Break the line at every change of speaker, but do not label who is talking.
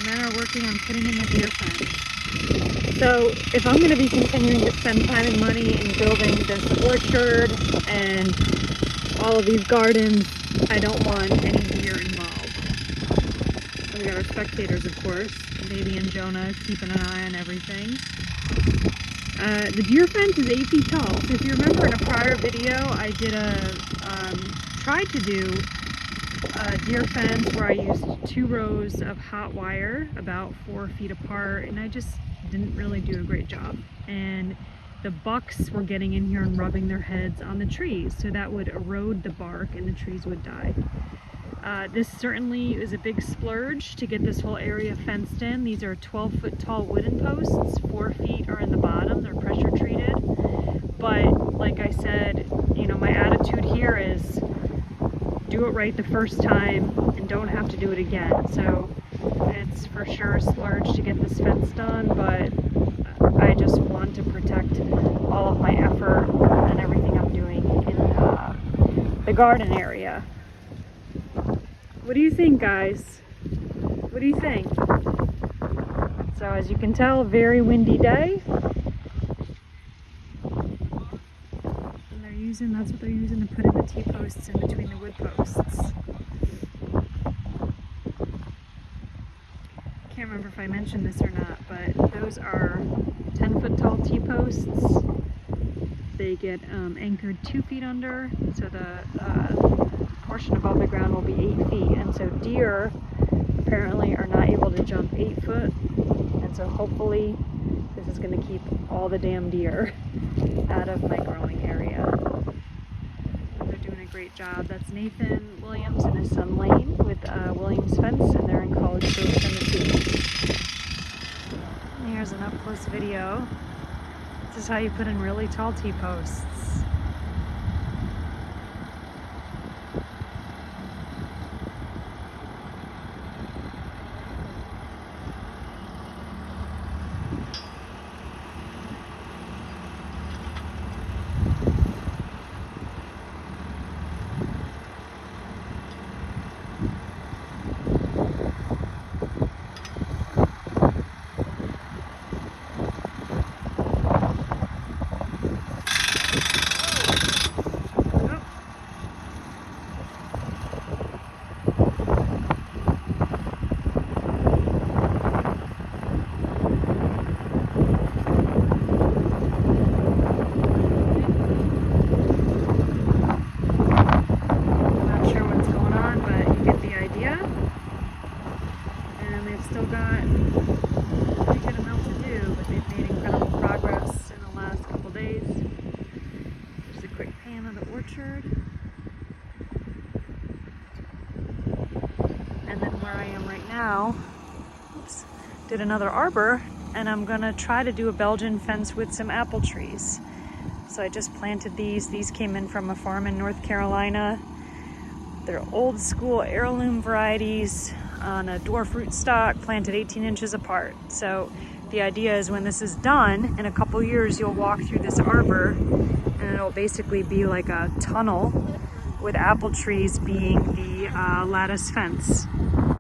men are working on putting in the deer fence. So if I'm going to be continuing to spend time and money in building this orchard and all of these gardens, I don't want any deer involved. We got our spectators, of course, Baby and Jonah keeping an eye on everything. The deer fence is 8 feet tall. So if you remember in a prior video, I did tried to do a deer fence where I used 2 rows of hot wire about 4 feet apart, and I just didn't really do a great job. And the bucks were getting in here and rubbing their heads on the trees, so that would erode the bark and the trees would die. This certainly is a big splurge to get this whole area fenced in. These are 12-foot tall wooden posts. 4 feet are in the bottom. They're pressure treated. But like I said, you know, my attitude here is do it right the first time and don't have to do it again. So it's for sure a splurge to get this fence done, but I just want to protect all of my effort and everything I'm doing in the garden area. What do you think, guys? What do you think? So as you can tell, very windy day. And that's what they're using to put in the T-posts in between the wood posts. Can't remember if I mentioned this or not, but those are 10-foot tall T-posts. They get anchored 2 feet under, so the portion above the ground will be 8 feet, and so deer apparently are not able to jump 8 foot, and so hopefully this is going to keep all the damn deer out of my growing area. They're doing a great job. That's Nathan Williams and his son Lane with Williams Fence, and they're in College Grove, Tennessee. And here's an up-close video. This is how you put in really tall T-posts. Still got a pretty good amount to do, but they've made incredible progress in the last couple days. Just a quick pan of the orchard. And then where I am right now, oops, did another arbor, and I'm gonna try to do a Belgian fence with some apple trees. So I just planted these. These came in from a farm in North Carolina. They're old school heirloom varieties on a dwarf rootstock planted 18 inches apart. So the idea is when this is done, in a couple years you'll walk through this arbor and it'll basically be like a tunnel with apple trees being the lattice fence.